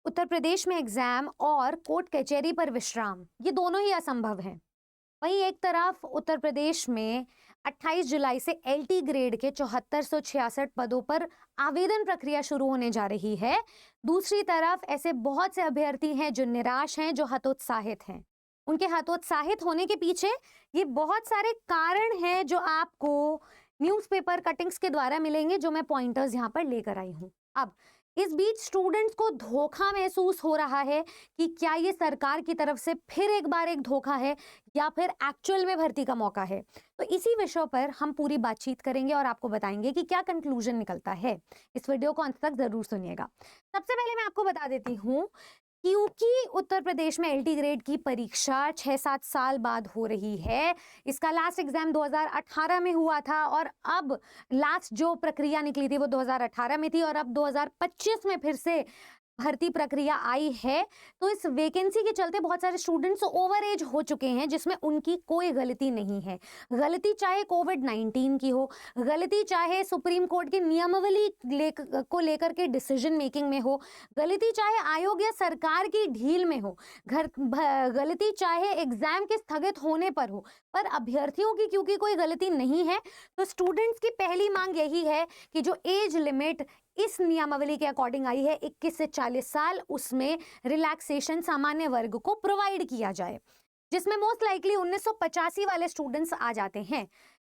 उत्तर प्रदेश में एग्जाम और कोर्ट कचहरी पर विश्राम, ये दोनों ही असंभव हैं। वहीं एक तरफ उत्तर प्रदेश में 28 जुलाई से एलटी ग्रेड के 7466 पदों पर आवेदन प्रक्रिया शुरू होने जा रही है। दूसरी तरफ ऐसे बहुत से अभ्यर्थी हैं जो निराश हैं, जो हतोत्साहित हैं। उनके हतोत्साहित होने के पीछे ये बहुत सारे कारण हैं जो आपको न्यूज़पेपर कटिंग्स के द्वारा मिलेंगे, जो मैं पॉइंटर्स यहाँ पर लेकर आई हूँ। अब इस बीच स्टूडेंट्स को धोखा महसूस हो रहा है कि क्या ये सरकार की तरफ से फिर एक बार एक धोखा है या फिर एक्चुअल में भर्ती का मौका है। तो इसी विषय पर हम पूरी बातचीत करेंगे और आपको बताएंगे कि क्या कंक्लूजन निकलता है। इस वीडियो को अंत तक जरूर सुनिएगा। सबसे पहले मैं आपको बता देती हूँ, क्योंकि उत्तर प्रदेश में एलटी ग्रेड की परीक्षा 6-7 साल बाद हो रही है। इसका लास्ट एग्जाम 2018 में हुआ था और अब लास्ट जो प्रक्रिया निकली थी वो 2018 में थी और अब 2025 में फिर से भर्ती प्रक्रिया आई है। तो इस वैकेंसी के चलते बहुत सारे स्टूडेंट्स ओवर एज हो चुके हैं, जिसमें उनकी कोई गलती नहीं है। गलती चाहे कोविड-19 की हो, गलती चाहे सुप्रीम कोर्ट की नियमावली को लेकर के डिसीजन मेकिंग में हो, गलती चाहे आयोग या सरकार की ढील में हो, गलती चाहे एग्जाम के स्थगित होने पर हो, पर अभ्यर्थियों की क्योंकि कोई गलती नहीं है, तो स्टूडेंट्स की पहली मांग यही है कि जो एज लिमिट इस नियमावली के अकॉर्डिंग आई है 21 से 40 साल, उसमें रिलैक्सेशन सामान्य वर्ग को प्रोवाइड किया जाए, जिसमें मोस्ट लाइकली 1985 वाले स्टूडेंट्स आ जाते हैं।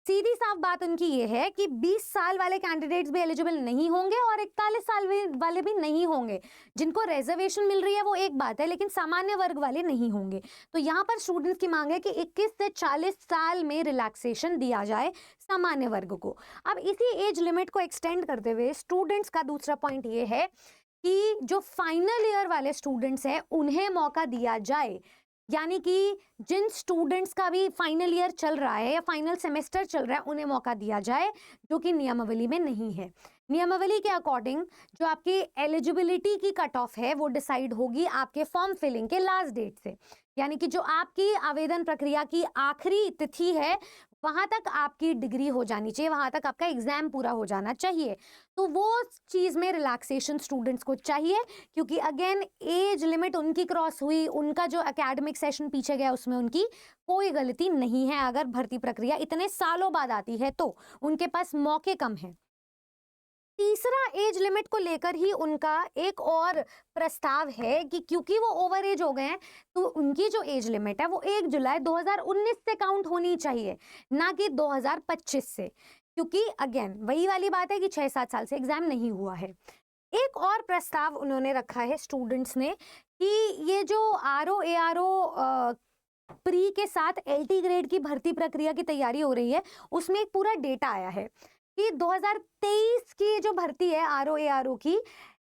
सीधी साफ बात उनकी ये है कि 20 साल वाले कैंडिडेट्स भी एलिजिबल नहीं होंगे और 41 साल वाले भी नहीं होंगे। जिनको रिजर्वेशन मिल रही है वो एक बात है, लेकिन सामान्य वर्ग वाले नहीं होंगे। तो यहाँ पर स्टूडेंट्स की मांग है कि 21 से 40 साल में रिलैक्सेशन दिया जाए सामान्य वर्ग को। अब इसी एज लिमिट को एक्सटेंड करते हुए स्टूडेंट्स का दूसरा पॉइंट ये है कि जो फाइनल ईयर वाले स्टूडेंट्स हैं उन्हें मौका दिया जाए, यानी कि जिन स्टूडेंट्स का भी फाइनल ईयर चल रहा है या फाइनल सेमेस्टर चल रहा है उन्हें मौका दिया जाए, जो कि नियमावली में नहीं है। नियमावली के अकॉर्डिंग जो आपकी एलिजिबिलिटी की कट ऑफ है वो डिसाइड होगी आपके फॉर्म फिलिंग के लास्ट डेट से, यानी कि जो आपकी आवेदन प्रक्रिया की आखिरी तिथि है वहां तक आपकी डिग्री हो जानी चाहिए, वहां तक आपका एग्जाम पूरा हो जाना चाहिए। तो वो चीज में रिलैक्सेशन स्टूडेंट्स को चाहिए, क्योंकि अगेन एज लिमिट उनकी क्रॉस हुई, उनका जो एकेडमिक सेशन पीछे गया उसमें उनकी कोई गलती नहीं है। अगर भर्ती प्रक्रिया इतने सालों बाद आती है तो उनके पास मौके कम है। तीसरा एज लिमिट को लेकर ही उनका एक और प्रस्ताव है कि क्योंकि वो ओवर एज हो गए हैं तो उनकी जो एज लिमिट है वो 1 जुलाई 2019 से काउंट होनी चाहिए, ना कि 2025 से, क्योंकि अगेन वही वाली बात है कि 6-7 साल से एग्जाम नहीं हुआ है। एक और प्रस्ताव उन्होंने रखा है स्टूडेंट्स ने कि ये जो आरओ एआरओ प्री के साथ एलटी ग्रेड की भर्ती प्रक्रिया की तैयारी हो रही है, उसमें एक पूरा डेटा आया है कि 2023 की जो भर्ती है आरओ एआरओ की,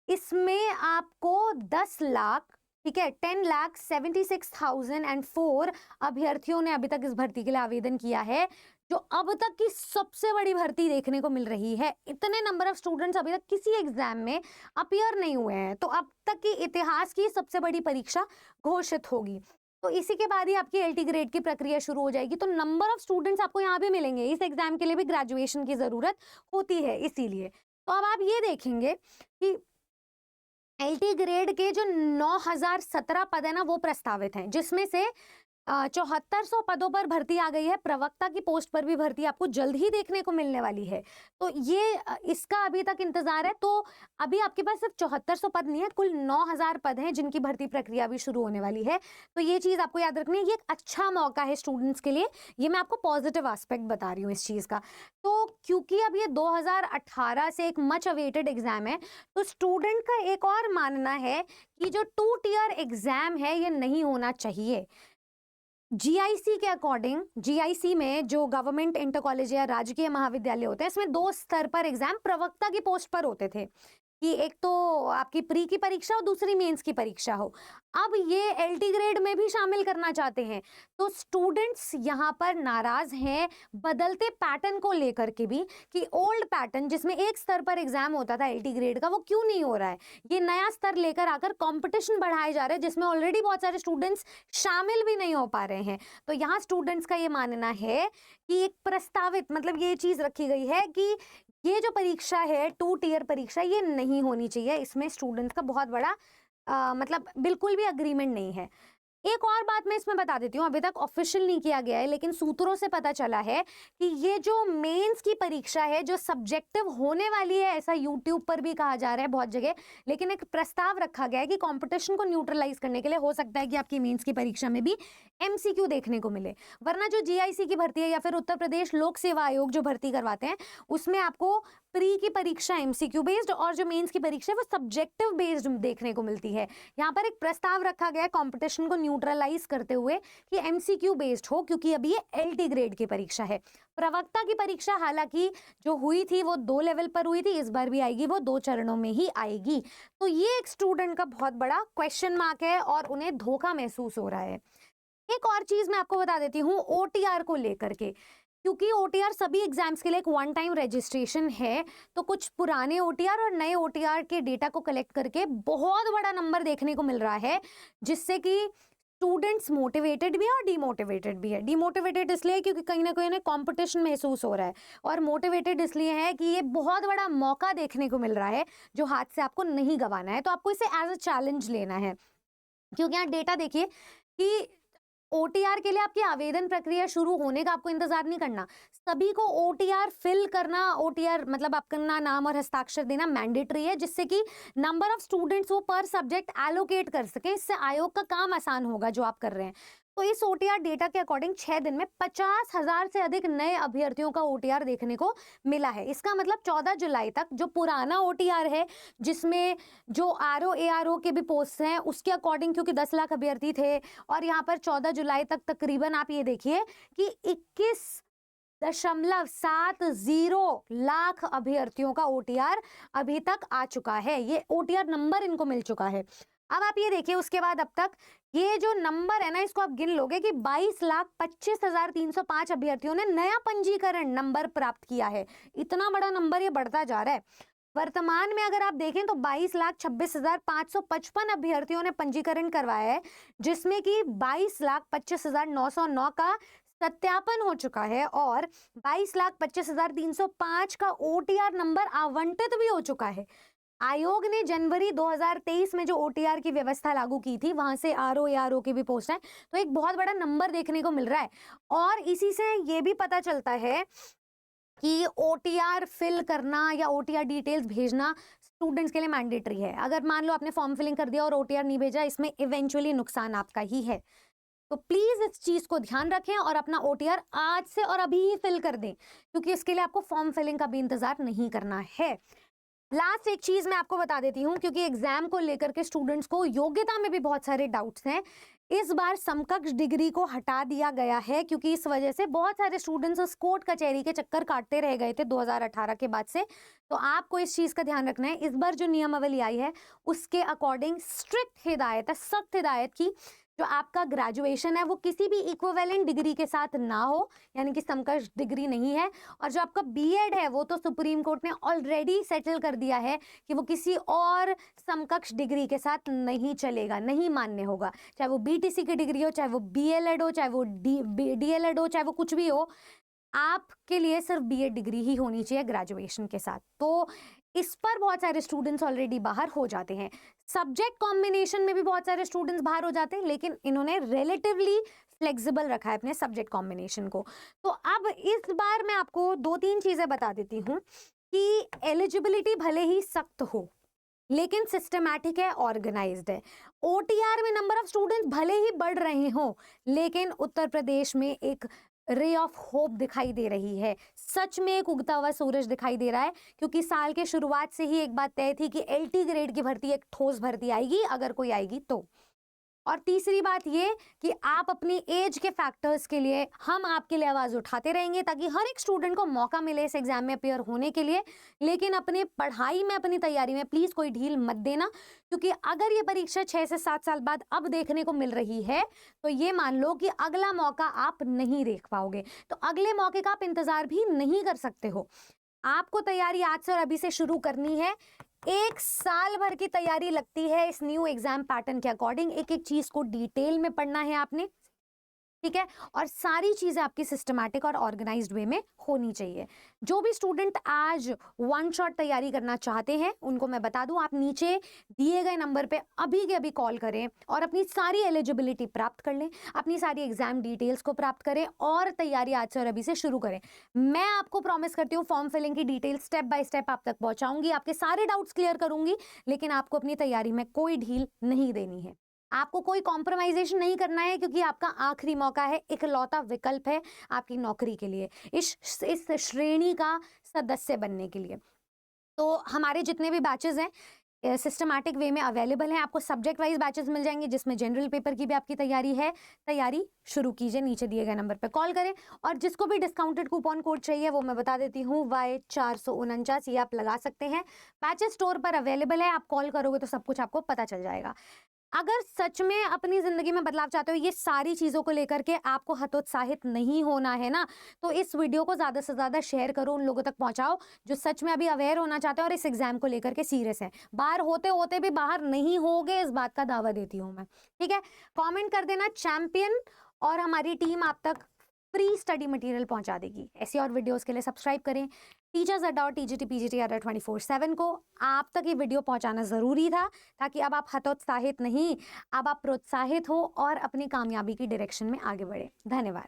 इसमें आपको 10 लाख, ठीक है, 10,76,004 अभ्यर्थियों ने अभी तक इस भर्ती के लिए आवेदन किया है, जो अब तक की सबसे बड़ी भर्ती देखने को मिल रही है। इतने नंबर ऑफ स्टूडेंट्स अभी तक किसी एग्जाम में अपीयर नहीं हुए हैं, तो अब तक की इतिहास की सबसे बड़ी परीक्षा घोषित होगी। तो इसी के बाद ही आपकी एलटी ग्रेड की प्रक्रिया शुरू हो जाएगी। तो नंबर ऑफ स्टूडेंट्स आपको यहाँ भी मिलेंगे। इस एग्जाम के लिए भी ग्रेजुएशन की जरूरत होती है, इसीलिए। तो अब आप ये देखेंगे कि एलटी ग्रेड के जो 9017 पद है ना वो प्रस्तावित हैं, जिसमें से 7400 पदों पर भर्ती आ गई है। प्रवक्ता की पोस्ट पर भी भर्ती आपको जल्द ही देखने को मिलने वाली है। तो ये इसका अभी तक इंतजार है। तो अभी आपके पास सिर्फ 7400 पद नहीं है, कुल 9000 पद हैं जिनकी भर्ती प्रक्रिया भी शुरू होने वाली है। तो ये चीज आपको याद रखनी है, ये एक अच्छा मौका है स्टूडेंट्स के लिए। ये मैं आपको पॉजिटिव एस्पेक्ट बता रही हूँ इस चीज का। तो क्योंकि अब ये 2018 से एक मच अवेटेड एग्जाम है, तो स्टूडेंट का एक और मानना है कि जो 2 टियर एग्जाम है ये नहीं होना चाहिए। जीआईसी के अकॉर्डिंग, जीआईसी में जो गवर्नमेंट इंटर कॉलेज या राजकीय महाविद्यालय होते हैं, इसमें 2 स्तर पर एग्जाम प्रवक्ता की पोस्ट पर होते थे कि एक तो आपकी प्री की परीक्षा और दूसरी मेंस की परीक्षा हो। अब ये एलटी ग्रेड में भी शामिल करना चाहते हैं, तो स्टूडेंट्स यहाँ पर नाराज हैं बदलते पैटर्न को लेकर के भी, कि ओल्ड पैटर्न जिसमें एक स्तर पर एग्जाम होता था एलटी ग्रेड का, वो क्यों नहीं हो रहा है। ये नया स्तर लेकर आकर कंपटीशन बढ़ाए जा रहे हैं, जिसमें ऑलरेडी बहुत सारे स्टूडेंट्स शामिल भी नहीं हो पा रहे हैं। तो यहाँ स्टूडेंट्स का ये मानना है कि एक प्रस्तावित, मतलब ये चीज रखी गई है कि ये जो परीक्षा है 2 टियर परीक्षा, ये नहीं होनी चाहिए। इसमें स्टूडेंट्स का बहुत बड़ा मतलब बिल्कुल भी अग्रीमेंट नहीं है। एक और बात मैं इसमें बता देती हूँ, अभी तक ऑफिशियल नहीं किया गया है, लेकिन सूत्रों से पता चला है कि ये जो मेंस की परीक्षा है, जो सब्जेक्टिव होने वाली है, ऐसा यूट्यूब पर भी कहा जा रहा है बहुत जगह, लेकिन एक प्रस्ताव रखा गया है कि कंपटीशन को न्यूट्रलाइज करने के लिए हो सकता है कि आपकी मेंस की परीक्षा में भी एमसीक्यू देखने को मिले। वरना जो जीआईसी की भर्ती है या फिर उत्तर प्रदेश लोक सेवा आयोग जो भर्ती करवाते हैं, उसमें आपको प्री की परीक्षा एमसीक्यू बेस्ड और जो मेंस की परीक्षा है वो सब्जेक्टिव बेस्ड देखने को मिलती है। यहाँ पर एक प्रस्ताव रखा गया है कंपटीशन को न्यूट्रलाइज करते हुए कि एमसीक्यू बेस्ड हो, क्योंकि अभी ये एलटी ग्रेड की परीक्षा है। प्रवक्ता की परीक्षा हालांकि जो हुई थी वो 2 लेवल पर हुई थी, इस बार भी आएगी वो 2 चरणों में ही आएगी। तो ये एक स्टूडेंट का बहुत बड़ा क्वेश्चन मार्क है और उन्हें धोखा महसूस हो रहा है। एक और चीज मैं आपको बता देती हूँ ओटीआर को लेकर के, क्योंकि ओटीआर सभी एग्जाम्स के लिए एक वन टाइम रजिस्ट्रेशन है, तो कुछ पुराने ओटीआर और नए ओटीआर के डेटा को कलेक्ट करके बहुत बड़ा नंबर देखने को मिल रहा है, जिससे कि स्टूडेंट्स मोटिवेटेड भी है और डिमोटिवेटेड भी है। डिमोटिवेटेड इसलिए क्योंकि कहीं ना कहीं उन्हें कंपटीशन महसूस हो रहा है, और मोटिवेटेड इसलिए है कि ये बहुत बड़ा मौका देखने को मिल रहा है जो हाथ से आपको नहीं गंवाना है। तो आपको इसे एज अ चैलेंज लेना है, क्योंकि यहाँ डेटा देखिए कि ओटीआर के लिए आपकी आवेदन प्रक्रिया शुरू होने का आपको इंतजार नहीं करना। सभी को ओटीआर फिल करना, ओटीआर मतलब आपका नाम और हस्ताक्षर देना मैंडेटरी है, जिससे कि नंबर ऑफ स्टूडेंट्स वो पर सब्जेक्ट एलोकेट कर सके। इससे आयोग का काम आसान होगा जो आप कर रहे हैं। तो इस ओटीआर डेटा के अकॉर्डिंग 6 दिन में 50,000 से अधिक नए अभ्यर्थियों का ओटीआर देखने को मिला है। इसका मतलब 14 जुलाई तक जो पुराना ओटीआर है, जिसमें जो आरओ एआरओ के भी पोस्ट हैं, उसके अकॉर्डिंग क्योंकि 10 लाख अभ्यर्थी थे, और यहाँ पर 14 जुलाई तक तकरीबन आप ये देखिए कि 21.70 लाख अभ्यर्थियों का ओटीआर अभी तक आ चुका है। ये ओटीआर नंबर इनको मिल चुका है। अब आप ये देखिए उसके बाद अब तक ये जो नंबर है ना, इसको आप गिन लोगे कि 22,25,305 अभ्यर्थियों ने नया पंजीकरण नंबर प्राप्त किया है। इतना बड़ा नंबर ये बढ़ता जा रहा है। वर्तमान में अगर आप देखें तो 22,26,555 अभ्यर्थियों ने पंजीकरण करवाया है, जिसमें कि 22,25,909 का सत्यापन हो चुका है और 22,25,305 का ओटीआर नंबर आवंटित भी हो चुका है। आयोग ने जनवरी 2023 में जो ओटीआर की व्यवस्था लागू की थी, वहां से आरओ एआरओ की भी पोस्ट है, तो एक बहुत बड़ा नंबर देखने को मिल रहा है। और इसी से ये भी पता चलता है कि ओटीआर फिल करना या ओटीआर डिटेल्स भेजना स्टूडेंट्स के लिए मैंडेटरी है। अगर मान लो आपने फॉर्म फिलिंग कर दिया और ओटीआर नहीं भेजा, इसमें इवेंचुअली नुकसान आपका ही है। तो प्लीज इस चीज को ध्यान रखें और अपना ओटीआर आज से और अभी ही फिल कर दें, क्योंकि इसके लिए आपको फॉर्म फिलिंग का भी इंतजार नहीं करना है। लास्ट एक चीज मैं आपको बता देती हूँ, क्योंकि एग्जाम को लेकर के स्टूडेंट्स को योग्यता में भी बहुत सारे डाउट्स हैं। इस बार समकक्ष डिग्री को हटा दिया गया है, क्योंकि इस वजह से बहुत सारे स्टूडेंट्स उस कोर्ट कचहरी के चक्कर काटते रह गए थे 2018 के बाद से। तो आपको इस चीज का ध्यान रखना है। इस बार जो नियमावली आई है उसके अकॉर्डिंग स्ट्रिक्ट हिदायत है, सख्त हिदायत की जो आपका ग्रेजुएशन है वो किसी भी इक्विवेलेंट डिग्री के साथ ना हो, यानी कि समकक्ष डिग्री नहीं है। और जो आपका बीएड है वो तो सुप्रीम कोर्ट ने ऑलरेडी सेटल कर दिया है कि वो किसी और समकक्ष डिग्री के साथ नहीं चलेगा, नहीं मान्य होगा। चाहे वो बीटीसी की डिग्री हो, चाहे वो बीएलएड हो, चाहे वो डीएलएड हो, चाहे वो कुछ भी हो, आपके लिए सिर्फ बीएड डिग्री ही होनी चाहिए ग्रेजुएशन के साथ। तो इस पर बहुत सारे स्टूडेंट्स ऑलरेडी बाहर हो जाते हैं। सब्जेक्ट कॉम्बिनेशन में भी बहुत सारे स्टूडेंट्स बाहर हो जाते हैं, लेकिन इन्होंने रिलेटिवली फ्लेक्सिबल रखा है अपने सब्जेक्ट कॉम्बिनेशन को। तो अब इस बार मैं आपको 2-3 चीजें बता देती हूँ कि एलिजिबिलिटी भले ही सख्त हो, लेकिन सिस्टमैटिक है, ऑर्गेनाइज्ड है। ओटीआर में नंबर ऑफ स्टूडेंट्स भले ही बढ़ रहे हो, लेकिन उत्तर प्रदेश में एक रे ऑफ होप दिखाई दे रही है। सच में एक उगता हुआ सूरज दिखाई दे रहा है, क्योंकि साल के शुरुआत से ही एक बात तय थी कि एलटी ग्रेड की भर्ती एक ठोस भर्ती आएगी, अगर कोई आएगी तो। और तीसरी बात ये कि आप अपनी एज के फैक्टर्स के लिए, हम आपके लिए आवाज उठाते रहेंगे ताकि हर एक स्टूडेंट को मौका मिले इस एग्जाम में अपियर होने के लिए। लेकिन अपने पढ़ाई में, अपनी तैयारी में प्लीज कोई ढील मत देना, क्योंकि अगर ये परीक्षा 6 से 7 साल बाद अब देखने को मिल रही है तो ये मान लो कि अगला मौका आप नहीं देख पाओगे। तो अगले मौके का आप इंतजार भी नहीं कर सकते हो। आपको तैयारी आज से और अभी से शुरू करनी है। 1 साल भर की तैयारी लगती है इस न्यू एग्जाम पैटर्न के अकॉर्डिंग। एक एक चीज को डिटेल में पढ़ना है आपने। ठीक है, और सारी चीज़ें आपकी सिस्टमैटिक और ऑर्गेनाइज्ड वे में होनी चाहिए। जो भी स्टूडेंट आज वन शॉट तैयारी करना चाहते हैं उनको मैं बता दूं, आप नीचे दिए गए नंबर पे अभी के अभी कॉल करें और अपनी सारी एलिजिबिलिटी प्राप्त कर लें, अपनी सारी एग्जाम डिटेल्स को प्राप्त करें और तैयारी आज से और अभी से शुरू करें। मैं आपको प्रॉमिस करती हूँ फॉर्म फिलिंग की डिटेल स्टेप बाय स्टेप आप तक पहुंचाऊंगी, आपके सारे डाउट्स क्लियर करूंगी, लेकिन आपको अपनी तैयारी में कोई ढील नहीं देनी है, आपको कोई कॉम्प्रोमाइजेशन नहीं करना है, क्योंकि आपका आखिरी मौका है, इकलौता विकल्प है आपकी नौकरी के लिए, इस श्रेणी का सदस्य बनने के लिए। तो हमारे जितने भी बैचेस हैं सिस्टमैटिक वे में अवेलेबल हैं, आपको सब्जेक्ट वाइज बैचेस मिल जाएंगे जिसमें जनरल पेपर की भी आपकी तैयारी है। तैयारी शुरू कीजिए, नीचे दिए गए नंबर पर कॉल करें, और जिसको भी डिस्काउंटेड कूपन कोड चाहिए वो मैं बता देती हूँ, Y449 ये आप लगा सकते हैं। पैचेस स्टोर पर अवेलेबल है, आप कॉल करोगे तो सब कुछ आपको पता चल जाएगा। अगर सच में अपनी ज़िंदगी में बदलाव चाहते हो, ये सारी चीज़ों को लेकर के आपको हतोत्साहित नहीं होना है ना, तो इस वीडियो को ज़्यादा से ज़्यादा शेयर करो, उन लोगों तक पहुंचाओ जो सच में अभी अवेयर होना चाहते हैं और इस एग्जाम को लेकर के सीरियस हैं। बाहर होते होते भी बाहर नहीं होगे, इस बात का दावा देती हूँ मैं। ठीक है, कमेंट कर देना चैंपियन, और हमारी टीम आप तक फ्री स्टडी मटेरियल पहुंचा देगी। ऐसी और वीडियोस के लिए सब्सक्राइब करें teachers.tgtpgtr24/7 को। आप तक ये वीडियो पहुंचाना ज़रूरी था, ताकि अब आप हतोत्साहित नहीं, अब आप प्रोत्साहित हो और अपनी कामयाबी की डायरेक्शन में आगे बढ़े। धन्यवाद।